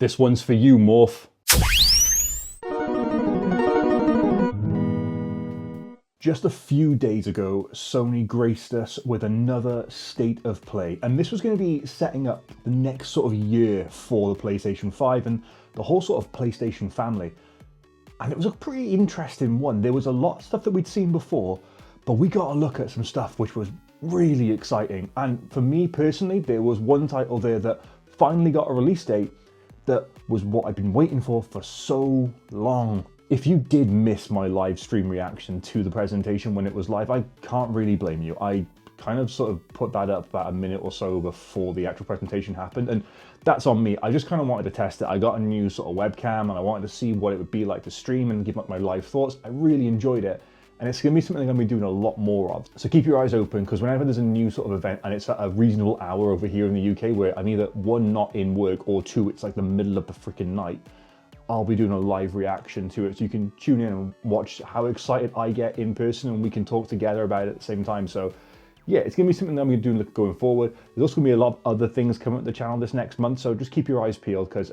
This one's for you, Morph. Just a few days ago, Sony graced us with another State of Play, and this was going to be setting up the next sort of year for the PlayStation 5 and the whole sort of PlayStation family. And it was a pretty interesting one. There was a lot of stuff that we'd seen before, but we got a look at some stuff which was really exciting. And for me personally, there was one title there that finally got a release date that was what I've been waiting for so long. If you did miss my live stream reaction to the presentation when it was live, I can't really blame you. I kind of sort of put that up about a minute or so before the actual presentation happened, and that's on me. I just kind of wanted to test it. I got a new sort of webcam and I wanted to see what it would be like to stream and give up my live thoughts. I really enjoyed it, and it's going to be something I'm going to be doing a lot more of. So keep your eyes open, because whenever there's a new sort of event and it's at a reasonable hour over here in the UK where I'm either one, not in work, or two, it's like the middle of the freaking night, I'll be doing a live reaction to it, so you can tune in and watch how excited I get in person, and we can talk together about it at the same time. So yeah, it's going to be something that I'm going to do going forward. There's also going to be a lot of other things coming up the channel this next month, so just keep your eyes peeled, because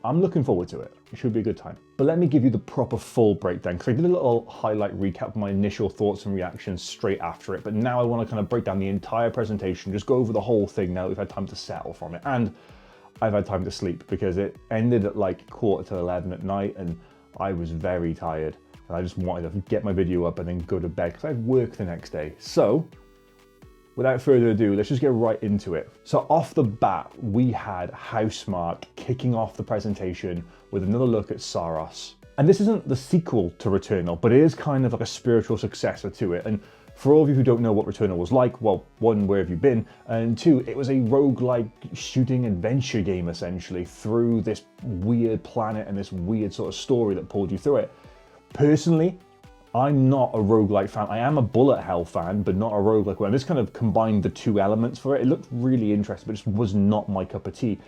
I'm looking forward to it. It should be a good time. But let me give you the proper full breakdown, because I did a little highlight recap of my initial thoughts and reactions straight after it, but now I want to kind of break down the entire presentation, just go over the whole thing now that we've had time to settle from it. And I've had time to sleep, because it ended at like 11:15 at night and I was very tired, and I just wanted to get my video up and then go to bed because I had work the next day. So without further ado, let's just get right into it. So off the bat, we had Housemarque kicking off the presentation with another look at Saros. And this isn't the sequel to Returnal, but it is kind of like a spiritual successor to it. And for all of you who don't know what Returnal was like, well, one, where have you been? And two, it was a roguelike shooting adventure game, essentially, through this weird planet and this weird sort of story that pulled you through it. Personally, I'm not a roguelike fan. I am a bullet hell fan, but not a roguelike one. This kind of combined the two elements for it. It looked really interesting, but it just was not my cup of tea.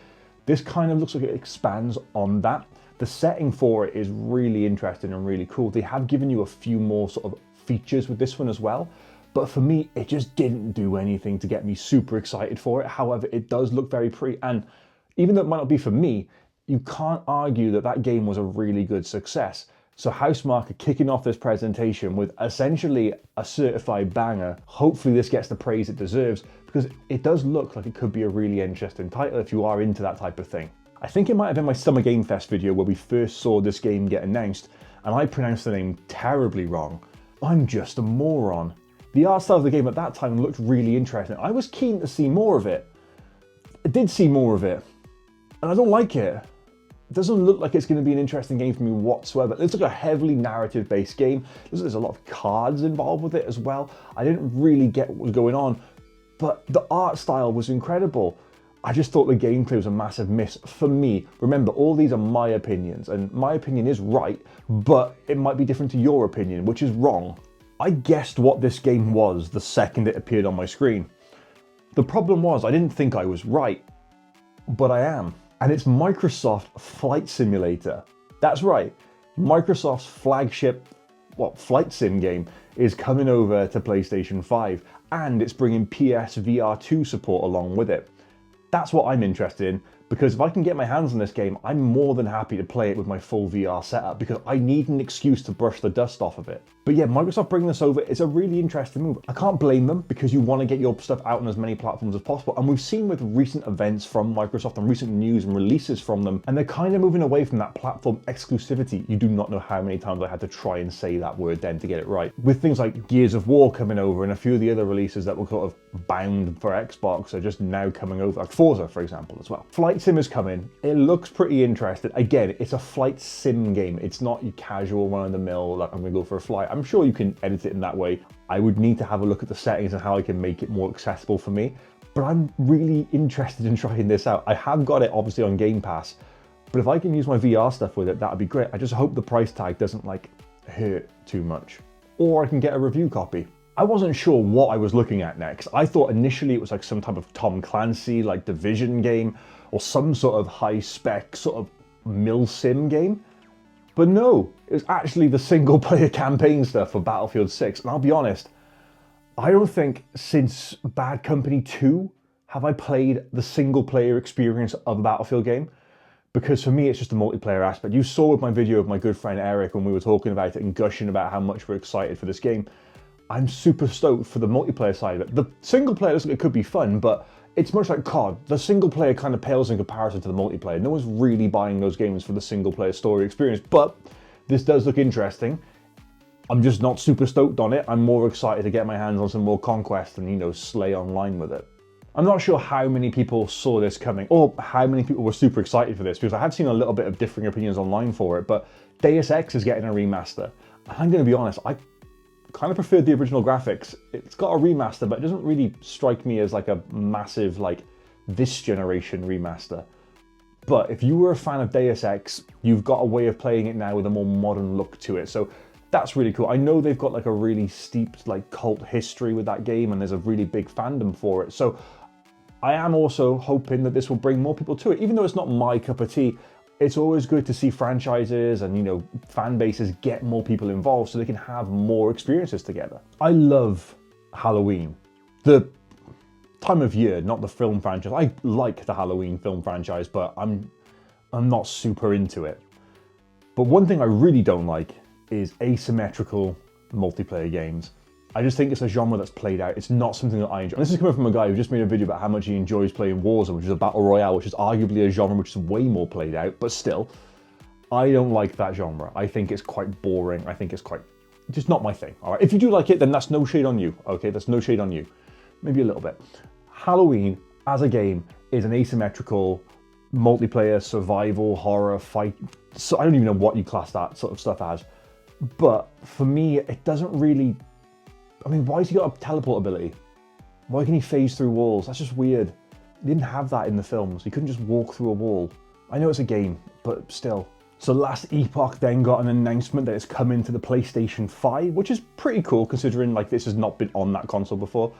This kind of looks like it expands on that. The setting for it is really interesting and really cool. They have given you a few more sort of features with this one as well, but for me it just didn't do anything to get me super excited for it. However, it does look very pretty, and even though it might not be for me, you can't argue that that game was a really good success. So Housemarque are kicking off this presentation with essentially a certified banger. Hopefully this gets the praise it deserves, because it does look like it could be a really interesting title if you are into that type of thing. I think it might have been my Summer Game Fest video where we first saw this game get announced, and I pronounced the name terribly wrong. I'm just a moron. The art style of the game at that time looked really interesting. I was keen to see more of it. I did see more of it, and I don't like it. It doesn't look like it's going to be an interesting game for me whatsoever. It looks like a heavily narrative-based game. Looks like there's a lot of cards involved with it as well. I didn't really get what was going on, but the art style was incredible. I just thought the gameplay was a massive miss for me. Remember, all these are my opinions, and my opinion is right, but it might be different to your opinion, which is wrong. I guessed what this game was the second it appeared on my screen. The problem was I didn't think I was right, but I am. And it's Microsoft Flight Simulator. That's right, Microsoft's flagship flight sim game is coming over to PlayStation 5, and it's bringing PS VR 2 support along with it. That's what I'm interested in, because if I can get my hands on this game, I'm more than happy to play it with my full VR setup, because I need an excuse to brush the dust off of it. But yeah, Microsoft bringing this over is a really interesting move. I can't blame them, because you want to get your stuff out on as many platforms as possible, and we've seen with recent events from Microsoft and recent news and releases from them, and they're kind of moving away from that platform exclusivity. You do not know how many times I had to try and say that word then to get it right. With things like Gears of War coming over and a few of the other releases that were sort of bound for Xbox are just now coming over, like Forza, for example, as well. Flight Sim is coming. It looks pretty interesting. Again, it's a flight sim game. It's not your casual run-of-the-mill, like I'm gonna go for a flight. I'm sure you can edit it in that way. I would need to have a look at the settings and how I can make it more accessible for me, but I'm really interested in trying this out. I have got it obviously on Game Pass, but if I can use my VR stuff with it, that'd be great. I just hope the price tag doesn't like hurt too much, or I can get a review copy. I wasn't sure what I was looking at next. I thought initially it was like some type of Tom Clancy, like Division game, or some sort of high-spec sort of mil-sim game. But no, it was actually the single-player campaign stuff for Battlefield 6. And I'll be honest, I don't think since Bad Company 2 have I played the single-player experience of a Battlefield game. because for me, it's just the multiplayer aspect. You saw with my video of my good friend Eric when we were talking about it and gushing about how much we're excited for this game. I'm super stoked for the multiplayer side of it. The single player looks like it could be fun, but it's much like COD. The single player kind of pales in comparison to the multiplayer. No one's really buying those games for the single player story experience, but this does look interesting. I'm just not super stoked on it. I'm more excited to get my hands on some more Conquest and, you know, slay online with it. I'm not sure how many people saw this coming or how many people were super excited for this, because I have seen a little bit of differing opinions online for it, but Deus Ex is getting a remaster. I'm going to be honest, I kind of preferred the original graphics. It's got a remaster, but it doesn't really strike me as like a massive, like, this generation remaster. But if you were a fan of Deus Ex, you've got a way of playing it now with a more modern look to it. So that's really cool. I know they've got like a really steep like cult history with that game, and there's a really big fandom for it. So I am also hoping that this will bring more people to it. Even though it's not my cup of tea, it's always good to see franchises and, you know, fan bases get more people involved so they can have more experiences together. I love Halloween. The time of year, not the film franchise. I like the Halloween film franchise, but I'm not super into it. But one thing I really don't like is asymmetrical multiplayer games. I just think it's a genre that's played out. It's not something that I enjoy. And this is coming from a guy who just made a video about how much he enjoys playing Warzone, which is a battle royale, which is arguably a genre which is way more played out, but still, I don't like that genre. I think it's quite boring. I think it's quite, just not my thing, all right? If you do like it, then that's no shade on you, okay? That's no shade on you. Maybe a little bit. Halloween, as a game, is an asymmetrical, multiplayer, survival, horror, fight. So I don't even know what you class that sort of stuff as. But for me, it doesn't really, I mean, why has he got a teleport ability? Why can he phase through walls? That's just weird. He didn't have that in the films. He couldn't just walk through a wall. I know it's a game, but still. So Last Epoch then got an announcement that it's coming to the PlayStation 5, which is pretty cool considering like this has not been on that console before.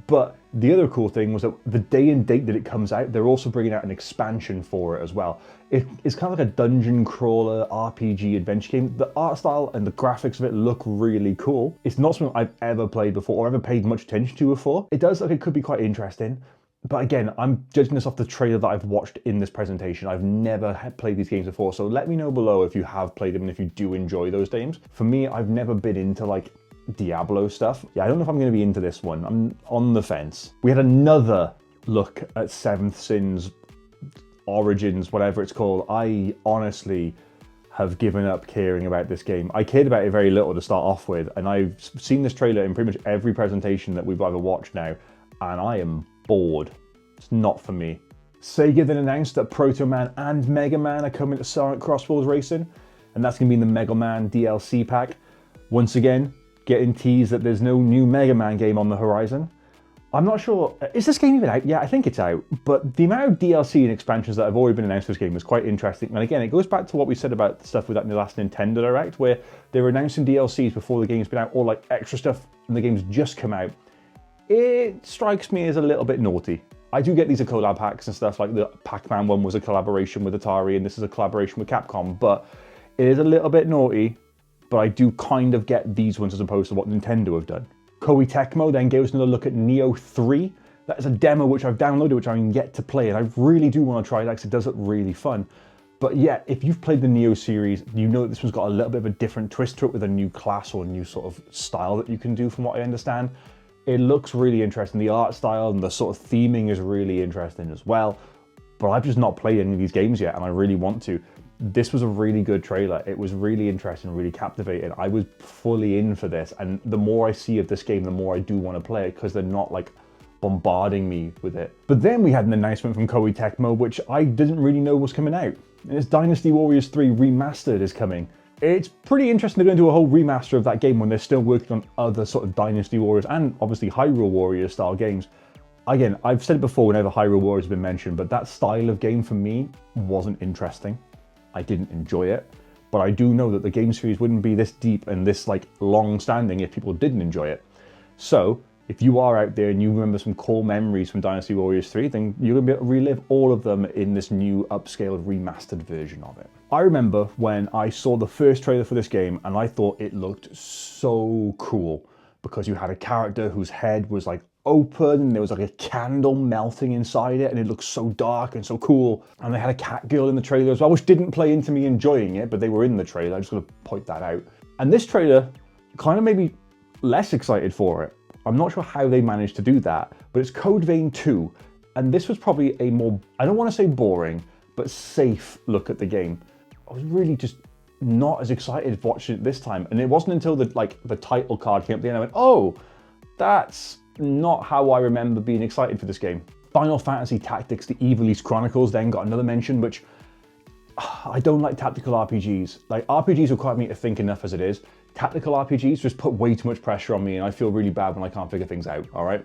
But the other cool thing was that the day and date that it comes out, they're also bringing out an expansion for it as well. It's kind of like a dungeon crawler RPG adventure game. The art style and the graphics of it look really cool. It's not something I've ever played before or ever paid much attention to before. It does look like it could be quite interesting. But again, I'm judging this off the trailer that I've watched in this presentation. I've never played these games before, so let me know below if you have played them and if you do enjoy those games. For me, I've never been into like Diablo stuff. Yeah, I don't know if I'm going to be into this one. I'm on the fence. We had another look at Seventh Sin's Origins, whatever it's called. I honestly have given up caring about this game. I cared about it very little to start off with, and I've seen this trailer in pretty much every presentation that we've ever watched now, and I am bored. It's not for me. Sega then announced that Proto Man and Mega Man are coming to Sonic Crossbows Racing, and that's going to be in the Mega Man DLC pack. Once again, getting teased that there's no new Mega Man game on the horizon. I'm not sure, is this game even out? Yeah, I think it's out, but the amount of DLC and expansions that have already been announced for this game is quite interesting. And again, it goes back to what we said about stuff with that in the last Nintendo Direct, where they were announcing DLCs before the game's been out, or like extra stuff and the game's just come out. It strikes me as a little bit naughty. I do get these collab packs and stuff, like the Pac-Man one was a collaboration with Atari and this is a collaboration with Capcom, but it is a little bit naughty, but I do kind of get these ones as opposed to what Nintendo have done. Koei Tecmo then gave us another look at Neo 3. That is a demo which I've downloaded, which I'm yet to play, and I really do want to try that because it does look really fun. But yeah, if you've played the Neo series, you know that this one's got a little bit of a different twist to it with a new class or a new sort of style that you can do from what I understand. It looks really interesting. The art style and the sort of theming is really interesting as well. But I've just not played any of these games yet, and I really want to. This was a really good trailer. It was really interesting, really captivating. I was fully in for this, and the more I see of this game, the more I do want to play it because they're not like bombarding me with it. But then we had an announcement from Koei Tecmo, which I didn't really know was coming out. And it's Dynasty Warriors 3 Remastered is coming. It's pretty interesting they're going to do a whole remaster of that game when they're still working on other sort of Dynasty Warriors and obviously Hyrule Warriors style games. Again, I've said it before whenever Hyrule Warriors has been mentioned, but that style of game for me wasn't interesting. I didn't enjoy it, but I do know that the game series wouldn't be this deep and this like long-standing if people didn't enjoy it. So if you are out there and you remember some core memories from Dynasty Warriors 3, then you're going to be able to relive all of them in this new upscaled remastered version of it. I remember when I saw the first trailer for this game and I thought it looked so cool because you had a character whose head was like open and there was like a candle melting inside it and it looked so dark and so cool. And they had a cat girl in the trailer as well, which didn't play into me enjoying it, but they were in the trailer. I just got to point that out. And this trailer kind of made me less excited for it. I'm not sure how they managed to do that, but it's Code Vein 2. And this was probably a more, I don't want to say boring, but safe look at the game. I was really just not as excited watching it this time. And it wasn't until the title card came up the end I went, oh, that's not how I remember being excited for this game. Final Fantasy Tactics: The Ivalice Chronicles then got another mention, which I don't like tactical RPGs. Like, RPGs require me to think enough as it is. Tactical RPGs just put way too much pressure on me and I feel really bad when I can't figure things out, all right?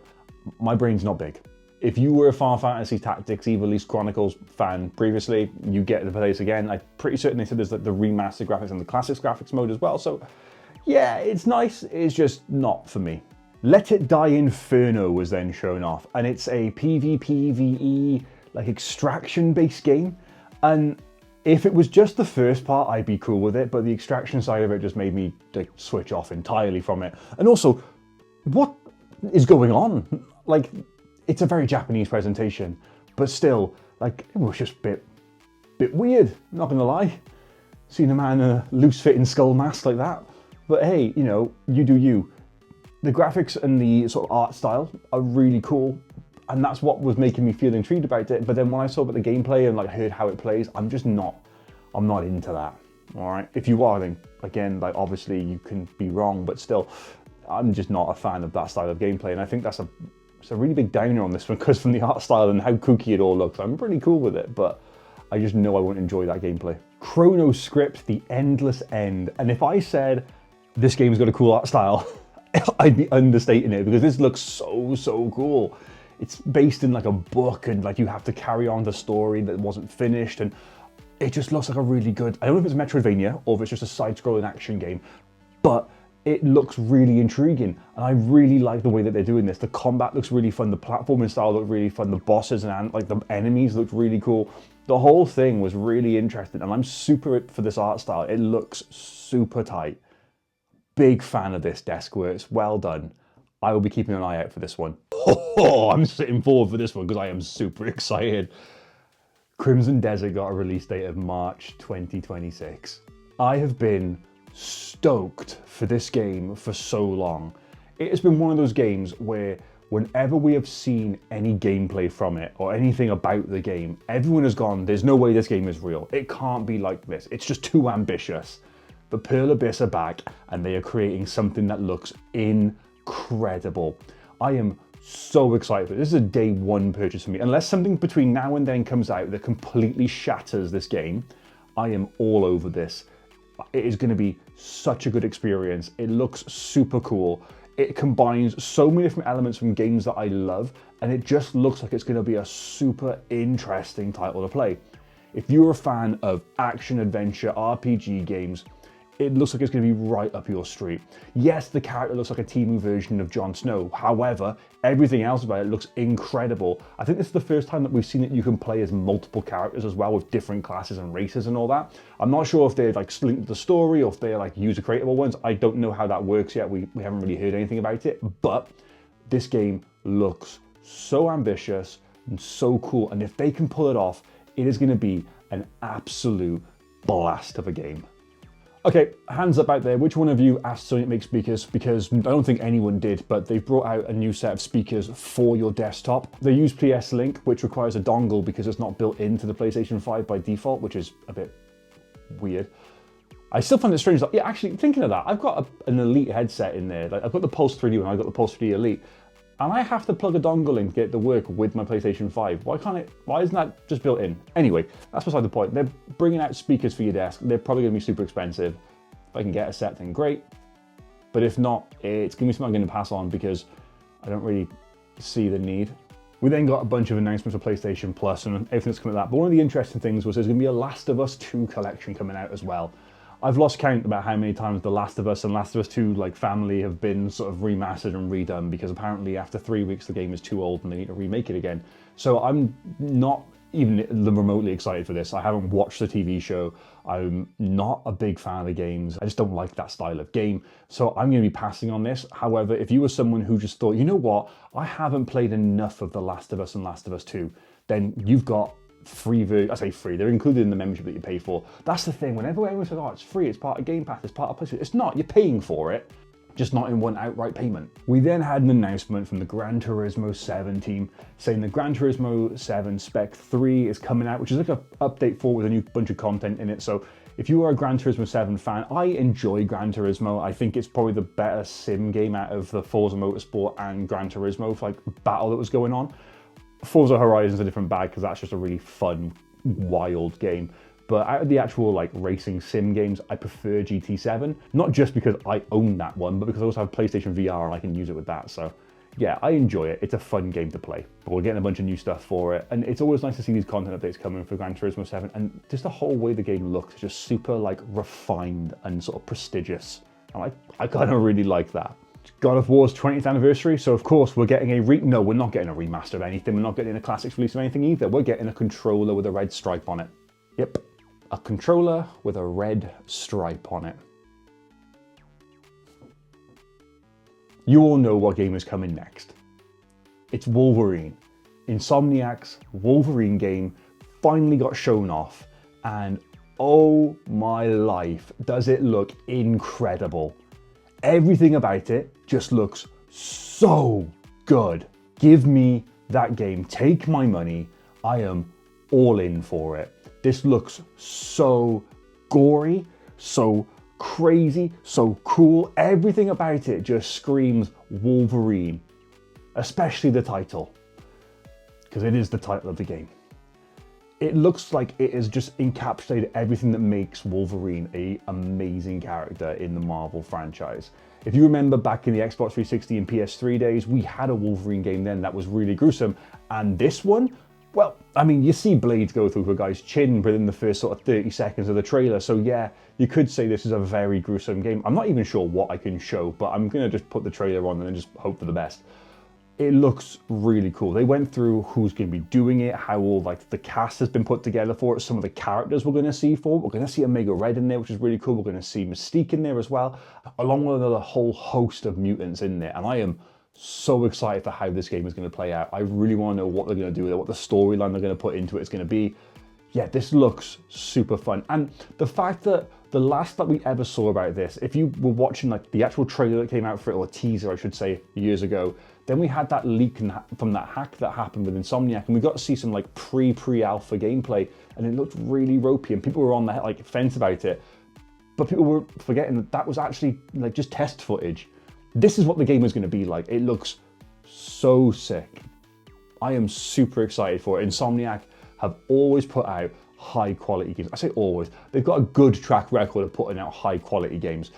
My brain's not big. If you were a Final Fantasy Tactics Ivalice Chronicles fan previously, you get to play this again. I'm pretty certain they said there's like the remastered graphics and the classics graphics mode as well. So yeah, it's nice. It's just not for me. Let It Die Inferno was then shown off, and it's a PvPvE like extraction-based game. And if it was just the first part, I'd be cool with it, but the extraction side of it just made me like switch off entirely from it. And also, what is going on? Like, it's a very Japanese presentation, but still, like, it was just a bit weird, not gonna lie. Seeing a man in a loose-fitting skull mask like that. But hey, you know, you do you. The graphics and the sort of art style are really cool, and that's what was making me feel intrigued about it. But then when I saw about the gameplay and like heard how it plays, I'm not into that, all right? If you are, then again, like obviously you can be wrong, but still, I'm just not a fan of that style of gameplay. And I think it's a really big downer on this one, because from the art style and how kooky it all looks, I'm pretty cool with it, but I just know I won't enjoy that gameplay. Chrono Script: The Endless End. And if I said this game's got a cool art style, I'd be understating it, because this looks so cool. It's based in like a book, and like you have to carry on the story that wasn't finished, and it just looks like a really good, I don't know if it's a Metroidvania or if it's just a side-scrolling action game, but it looks really intriguing, and I really like the way that they're doing this. The combat looks really fun, the platforming style looked really fun, the bosses and like the enemies looked really cool. The whole thing was really interesting, and I'm super for this art style. It looks super tight. Big fan of this, Deskworks, well done. I will be keeping an eye out for this one. Oh, I'm sitting forward for this one because I am super excited. Crimson Desert got a release date of March 2026. I have been stoked for this game for so long. It has been one of those games where whenever we have seen any gameplay from it or anything about the game, everyone has gone, there's no way this game is real. It can't be like this. It's just too ambitious. But Pearl Abyss are back, and they are creating something that looks incredible. I am so excited for this. This is a day one purchase for me. Unless something between now and then comes out that completely shatters this game, I am all over this. It is going to be such a good experience. It looks super cool. It combines so many different elements from games that I love, and it just looks like it's going to be a super interesting title to play. If you're a fan of action, adventure, RPG games, it looks like it's going to be right up your street. Yes, the character looks like a Temu version of Jon Snow. However, everything else about it looks incredible. I think this is the first time that we've seen that you can play as multiple characters as well, with different classes and races and all that. I'm not sure if they're like linked to the story or if they're like user creatable ones. I don't know how that works yet. We haven't really heard anything about it, but this game looks so ambitious and so cool. And if they can pull it off, it is going to be an absolute blast of a game. Okay, hands up out there, which one of you asked Sony to make speakers? Because I don't think anyone did, but they've brought out a new set of speakers for your desktop. They use PS Link, which requires a dongle because it's not built into the PlayStation 5 by default, which is a bit weird. I still find it strange that, yeah, actually, thinking of that, I've got an Elite headset in there. Like, I've got the Pulse 3D and I've got the Pulse 3D Elite, and I have to plug a dongle in to get it to work with my PlayStation 5. Why isn't that just built in? Anyway, that's beside the point. They're bringing out speakers for your desk. They're probably gonna be super expensive. If I can get a set, then great. But if not, it's gonna be something I'm gonna pass on because I don't really see the need. We then got a bunch of announcements for PlayStation Plus and everything that's coming out that. But one of the interesting things was there's gonna be a Last of Us 2 collection coming out as well. I've lost count about how many times The Last of Us and Last of Us 2 like family have been sort of remastered and redone, because apparently after 3 weeks the game is too old and they need to remake it again. So I'm not even remotely excited for this. I haven't watched the TV show. I'm not a big fan of the games. I just don't like that style of game. So I'm going to be passing on this. However, if you were someone who just thought, you know what, I haven't played enough of The Last of Us and Last of Us 2, then you've got free, I say free, they're included in the membership that you pay for. That's the thing, whenever everyone says, oh, it's free, it's part of Game Pass, it's part of PlayStation, it's not, you're paying for it, just not in one outright payment. We then had an announcement from the Gran Turismo 7 team saying the Gran Turismo 7 Spec 3 is coming out, which is like an update 4 with a new bunch of content in it. So if you are a Gran Turismo 7 fan, I enjoy Gran Turismo. I think it's probably the better sim game out of the Forza Motorsport and Gran Turismo for like battle that was going on. Forza Horizon's a different bag because that's just a really fun, wild game. But out of the actual like racing sim games, I prefer GT7. Not just because I own that one, but because I also have PlayStation VR and I can use it with that. So yeah, I enjoy it. It's a fun game to play. But we're getting a bunch of new stuff for it. And it's always nice to see these content updates coming for Gran Turismo 7. And just the whole way the game looks is just super like refined and sort of prestigious. And I kind of really like that. God of War's 20th anniversary, so of course we're getting no, we're not getting a remaster of anything, we're not getting a classics release of anything either, we're getting a controller with a red stripe on it. Yep, a controller with a red stripe on it. You all know what game is coming next. It's Wolverine. Insomniac's Wolverine game finally got shown off, and oh my life, does it look incredible. Everything about it just looks so good. Give me that game. Take my money. I am all in for it. This looks so gory, so crazy, so cool. Everything about it just screams Wolverine, especially the title, because it is the title of the game. It looks like it has just encapsulated everything that makes Wolverine an amazing character in the Marvel franchise. If you remember back in the Xbox 360 and PS3 days, we had a Wolverine game then that was really gruesome. And this one, well, I mean, you see blades go through a guy's chin within the first sort of 30 seconds of the trailer. So yeah, you could say this is a very gruesome game. I'm not even sure what I can show, but I'm gonna just put the trailer on and then just hope for the best. It looks really cool. They went through who's going to be doing it, how all like the cast has been put together for it, some of the characters we're going to see for it. We're going to see Omega Red in there, which is really cool. We're going to see Mystique in there as well, along with a whole host of mutants in there. And I am so excited for how this game is going to play out. I really want to know what they're going to do with it, what the storyline they're going to put into it is going to be. Yeah, this looks super fun. And the fact that the last that we ever saw about this, if you were watching like the actual trailer that came out for it, or a teaser, I should say, years ago, then we had that leak from that hack that happened with Insomniac, and we got to see some like pre-alpha gameplay, and it looked really ropey, and people were on the like fence about it, but people were forgetting that that was actually like just test footage. This is what the game is going to be like. It looks so sick. I am super excited for it. Insomniac have always put out high quality games. I say always. They've got a good track record of putting out high quality games.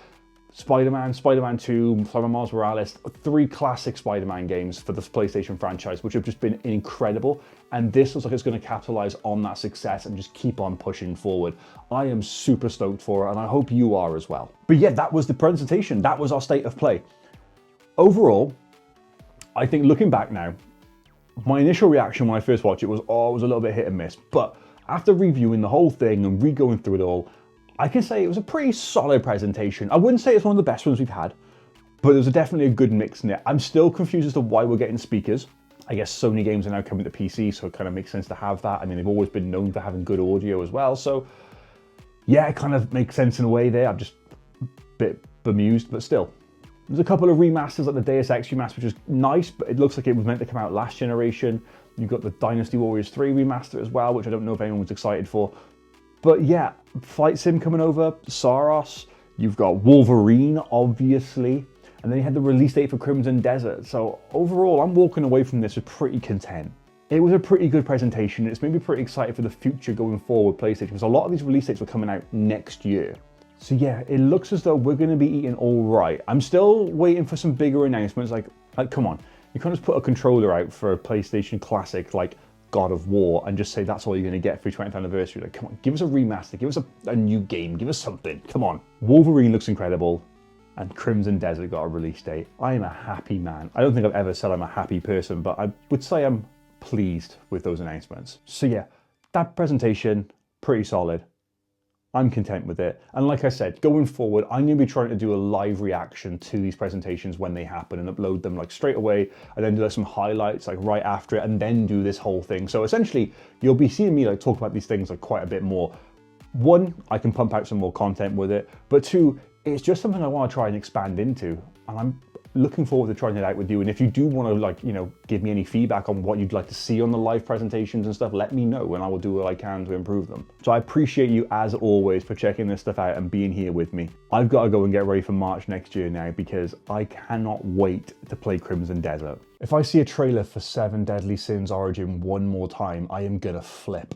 Spider-Man, Spider-Man 2, Spider-Man Miles Morales, 3 classic Spider-Man games for the PlayStation franchise, which have just been incredible. And this looks like it's going to capitalize on that success and just keep on pushing forward. I am super stoked for it, and I hope you are as well. But yeah, that was the presentation. That was our state of play. Overall, I think looking back now, my initial reaction when I first watched it was, oh, it was a little bit hit and miss. But after reviewing the whole thing and re-going through it all, I can say it was a pretty solid presentation. I wouldn't say it's one of the best ones we've had, but there's definitely a good mix in it. I'm still confused as to why we're getting speakers. I guess Sony games are now coming to PC, so it kind of makes sense to have that. I mean, they've always been known for having good audio as well. So yeah, it kind of makes sense in a way there. I'm just a bit bemused, but still. There's a couple of remasters, like the Deus Ex remaster, which is nice, but it looks like it was meant to come out last generation. You've got the Dynasty Warriors 3 remaster as well, which I don't know if anyone was excited for. But yeah, Flight Sim coming over, Saros, you've got Wolverine, obviously, and then you had the release date for Crimson Desert. So overall, I'm walking away from this with pretty content. It was a pretty good presentation. It's made me pretty excited for the future going forward with PlayStation, because a lot of these release dates were coming out next year. So yeah, it looks as though we're going to be eating all right. I'm still waiting for some bigger announcements. Like come on, you can't just put a controller out for a PlayStation classic like God of War and just say that's all you're going to get for your 20th anniversary. Like, come on, give us a remaster, give us a new game, give us something. Come on. Wolverine looks incredible, and Crimson Desert got a release date. I am a happy man. I don't think I've ever said I'm a happy person, but I would say I'm pleased with those announcements. So yeah, that presentation, pretty solid. I'm content with it. And like I said, going forward, I'm going to be trying to do a live reaction to these presentations when they happen and upload them like straight away, and then do like some highlights like right after it, and then do this whole thing. So essentially, you'll be seeing me like talk about these things like quite a bit more. One, I can pump out some more content with it, but two, it's just something I want to try and expand into, and I'm looking forward to trying it out with you. And if you do want to, like, you know, give me any feedback on what you'd like to see on the live presentations and stuff, let me know and I will do what I can to improve them. So I appreciate you as always for checking this stuff out and being here with me. I've got to go and get ready for March next year now, because I cannot wait to play Crimson Desert. If I see a trailer for 7 Deadly Sins Origin one more time, I am gonna flip.